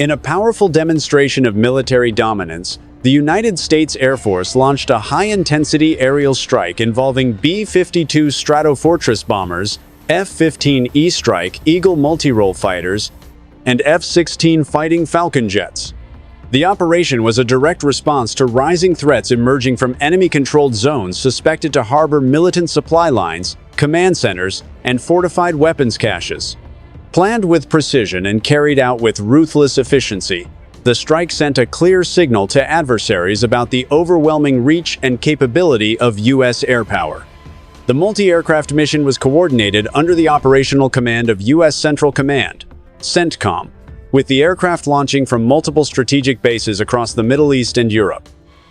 In a powerful demonstration of military dominance, the United States Air Force launched a high-intensity aerial strike involving B-52 Stratofortress bombers, F-15E Strike Eagle multirole fighters, and F-16 Fighting Falcon jets. The operation was a direct response to rising threats emerging from enemy-controlled zones suspected to harbor militant supply lines, command centers, and fortified weapons caches. Planned with precision and carried out with ruthless efficiency, the strike sent a clear signal to adversaries about the overwhelming reach and capability of U.S. airpower. The multi-aircraft mission was coordinated under the operational command of U.S. Central Command, CENTCOM, with the aircraft launching from multiple strategic bases across the Middle East and Europe.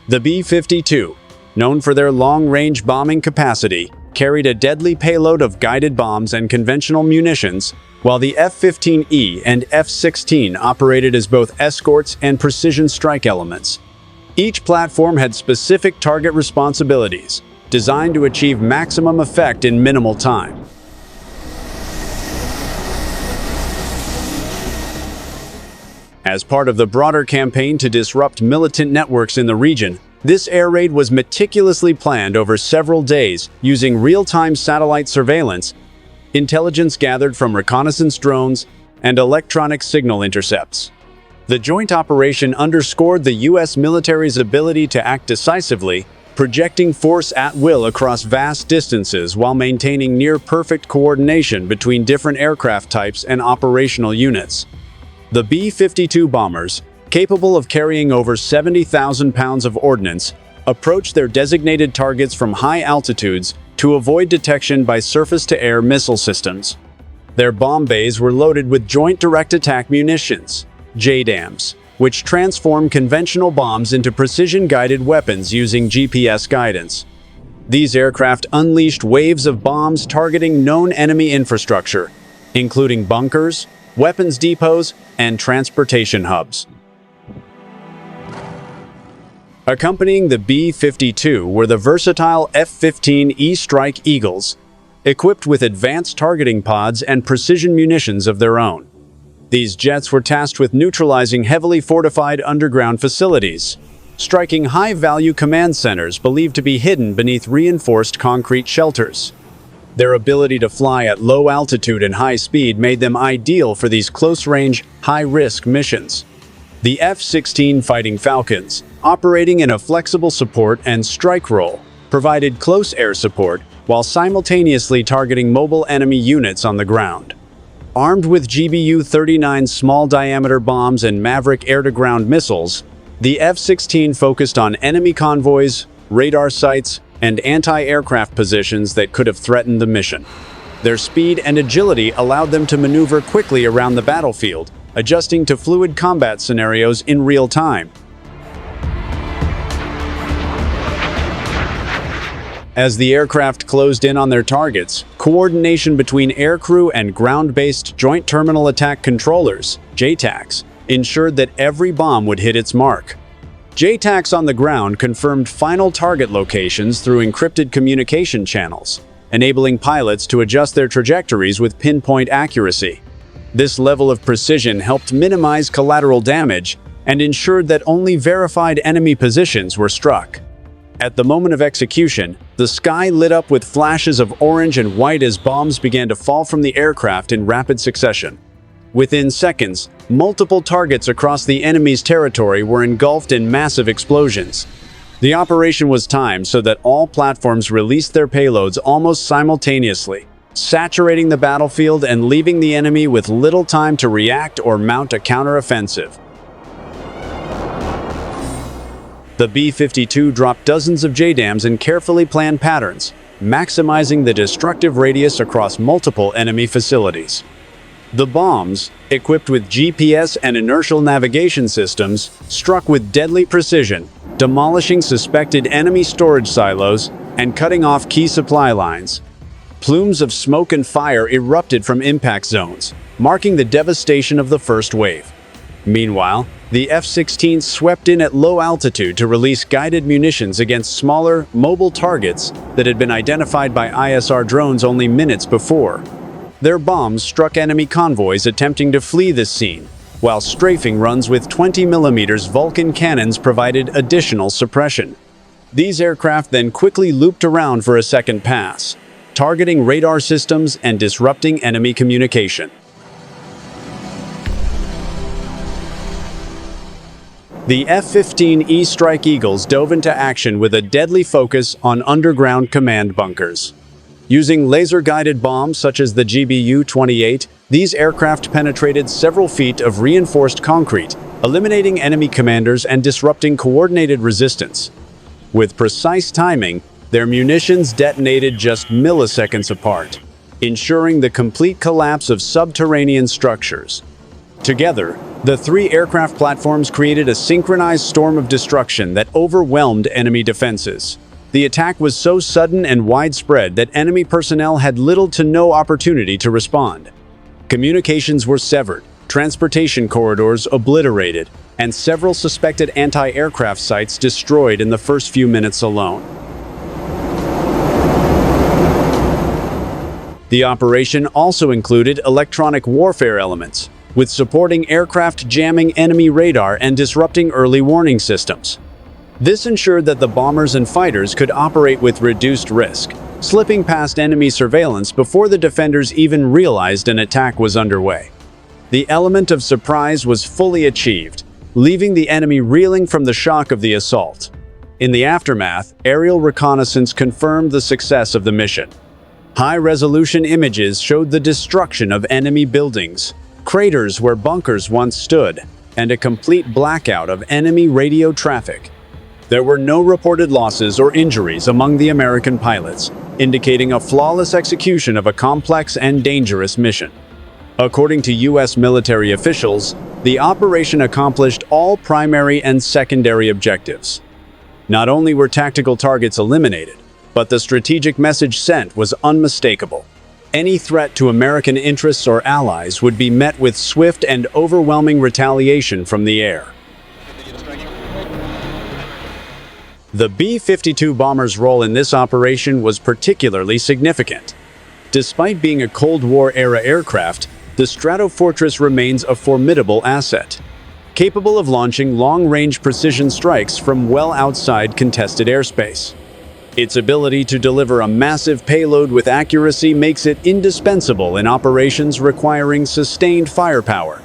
The B-52, known for their long-range bombing capacity, carried a deadly payload of guided bombs and conventional munitions, while the F-15E and F-16 operated as both escorts and precision strike elements. Each platform had specific target responsibilities, designed to achieve maximum effect in minimal time. As part of the broader campaign to disrupt militant networks in the region, this air raid was meticulously planned over several days using real-time satellite surveillance, intelligence gathered from reconnaissance drones, and electronic signal intercepts. The joint operation underscored the U.S. military's ability to act decisively, projecting force at will across vast distances while maintaining near-perfect coordination between different aircraft types and operational units. The B-52 bombers, capable of carrying over 70,000 pounds of ordnance, approached their designated targets from high altitudes to avoid detection by surface-to-air missile systems. Their bomb bays were loaded with Joint Direct Attack Munitions, JDAMs, which transform conventional bombs into precision-guided weapons using GPS guidance. These aircraft unleashed waves of bombs targeting known enemy infrastructure, including bunkers, weapons depots, and transportation hubs. Accompanying the B-52 were the versatile F-15E Strike Eagles, equipped with advanced targeting pods and precision munitions of their own. These jets were tasked with neutralizing heavily fortified underground facilities, striking high-value command centers believed to be hidden beneath reinforced concrete shelters. Their ability to fly at low altitude and high speed made them ideal for these close-range, high-risk missions. The F-16 Fighting Falcons, operating in a flexible support and strike role, provided close air support while simultaneously targeting mobile enemy units on the ground. Armed with GBU-39 small-diameter bombs and Maverick air-to-ground missiles, the F-16 focused on enemy convoys, radar sites, and anti-aircraft positions that could have threatened the mission. Their speed and agility allowed them to maneuver quickly around the battlefield, adjusting to fluid combat scenarios in real time. As the aircraft closed in on their targets, coordination between aircrew and ground-based Joint Terminal Attack Controllers, JTACs, ensured that every bomb would hit its mark. JTACs on the ground confirmed final target locations through encrypted communication channels, enabling pilots to adjust their trajectories with pinpoint accuracy. This level of precision helped minimize collateral damage and ensured that only verified enemy positions were struck. At the moment of execution, the sky lit up with flashes of orange and white as bombs began to fall from the aircraft in rapid succession. Within seconds, multiple targets across the enemy's territory were engulfed in massive explosions. The operation was timed so that all platforms released their payloads almost simultaneously, saturating the battlefield and leaving the enemy with little time to react or mount a counteroffensive. The B-52 dropped dozens of JDAMs in carefully planned patterns, maximizing the destructive radius across multiple enemy facilities. The bombs, equipped with GPS and inertial navigation systems, struck with deadly precision, demolishing suspected enemy storage silos and cutting off key supply lines. Plumes of smoke and fire erupted from impact zones, marking the devastation of the first wave. Meanwhile, the F-16 swept in at low altitude to release guided munitions against smaller, mobile targets that had been identified by ISR drones only minutes before. Their bombs struck enemy convoys attempting to flee this scene, while strafing runs with 20mm Vulcan cannons provided additional suppression. These aircraft then quickly looped around for a second pass, targeting radar systems and disrupting enemy communication. The F-15E Strike Eagles dove into action with a deadly focus on underground command bunkers. Using laser-guided bombs such as the GBU-28, these aircraft penetrated several feet of reinforced concrete, eliminating enemy commanders and disrupting coordinated resistance. With precise timing, their munitions detonated just milliseconds apart, ensuring the complete collapse of subterranean structures. Together, the three aircraft platforms created a synchronized storm of destruction that overwhelmed enemy defenses. The attack was so sudden and widespread that enemy personnel had little to no opportunity to respond. Communications were severed, transportation corridors obliterated, and several suspected anti-aircraft sites destroyed in the first few minutes alone. The operation also included electronic warfare elements, with supporting aircraft jamming enemy radar and disrupting early warning systems. This ensured that the bombers and fighters could operate with reduced risk, slipping past enemy surveillance before the defenders even realized an attack was underway. The element of surprise was fully achieved, leaving the enemy reeling from the shock of the assault. In the aftermath, aerial reconnaissance confirmed the success of the mission. High-resolution images showed the destruction of enemy buildings, craters where bunkers once stood, and a complete blackout of enemy radio traffic. There were no reported losses or injuries among the American pilots, indicating a flawless execution of a complex and dangerous mission. According to U.S. military officials, the operation accomplished all primary and secondary objectives. Not only were tactical targets eliminated, but the strategic message sent was unmistakable. Any threat to American interests or allies would be met with swift and overwhelming retaliation from the air. The B-52 bomber's role in this operation was particularly significant. Despite being a Cold War-era aircraft, the Stratofortress remains a formidable asset, capable of launching long-range precision strikes from well outside contested airspace. Its ability to deliver a massive payload with accuracy makes it indispensable in operations requiring sustained firepower.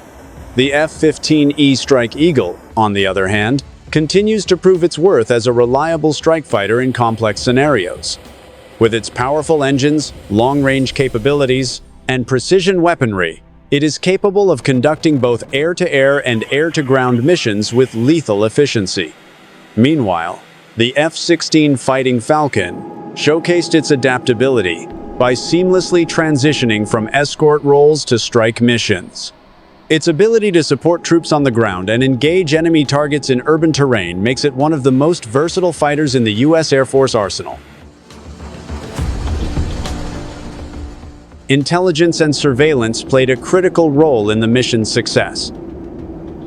The F-15E Strike Eagle, on the other hand, continues to prove its worth as a reliable strike fighter in complex scenarios. With its powerful engines, long-range capabilities, and precision weaponry, it is capable of conducting both air-to-air and air-to-ground missions with lethal efficiency. Meanwhile, the F-16 Fighting Falcon showcased its adaptability by seamlessly transitioning from escort roles to strike missions. Its ability to support troops on the ground and engage enemy targets in urban terrain makes it one of the most versatile fighters in the U.S. Air Force arsenal. Intelligence and surveillance played a critical role in the mission's success.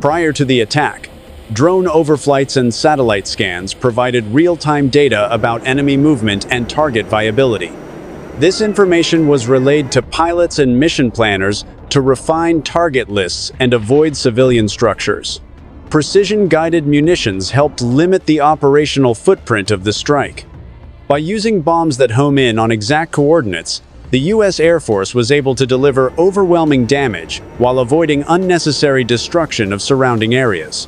Prior to the attack, drone overflights and satellite scans provided real-time data about enemy movement and target viability. This information was relayed to pilots and mission planners to refine target lists and avoid civilian structures. Precision-guided munitions helped limit the operational footprint of the strike. By using bombs that home in on exact coordinates, the U.S. Air Force was able to deliver overwhelming damage while avoiding unnecessary destruction of surrounding areas.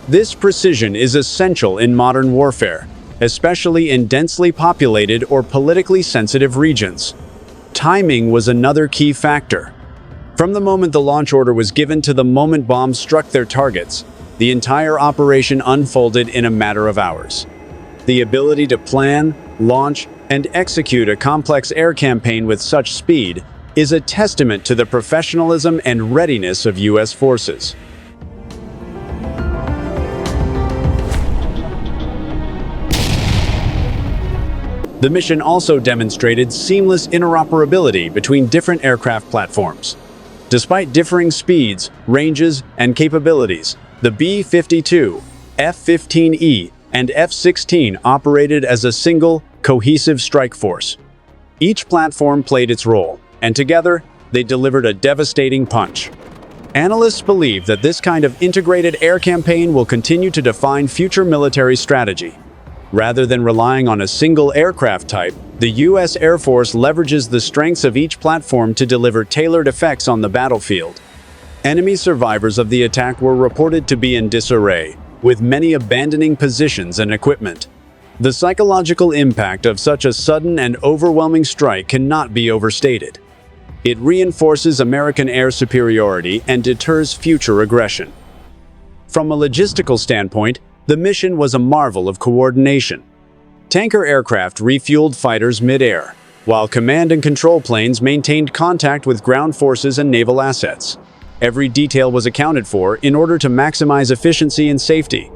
This precision is essential in modern warfare, especially in densely populated or politically sensitive regions. Timing was another key factor. From the moment the launch order was given to the moment bombs struck their targets, the entire operation unfolded in a matter of hours. The ability to plan, launch, and execute a complex air campaign with such speed is a testament to the professionalism and readiness of U.S. forces. The mission also demonstrated seamless interoperability between different aircraft platforms. Despite differing speeds, ranges, and capabilities, the B-52, F-15E, and F-16 operated as a single, cohesive strike force. Each platform played its role, and together, they delivered a devastating punch. Analysts believe that this kind of integrated air campaign will continue to define future military strategy. Rather than relying on a single aircraft type, the U.S. Air Force leverages the strengths of each platform to deliver tailored effects on the battlefield. Enemy survivors of the attack were reported to be in disarray, with many abandoning positions and equipment. The psychological impact of such a sudden and overwhelming strike cannot be overstated. It reinforces American air superiority and deters future aggression. From a logistical standpoint, the mission was a marvel of coordination. Tanker aircraft refueled fighters mid-air, while command and control planes maintained contact with ground forces and naval assets. Every detail was accounted for in order to maximize efficiency and safety.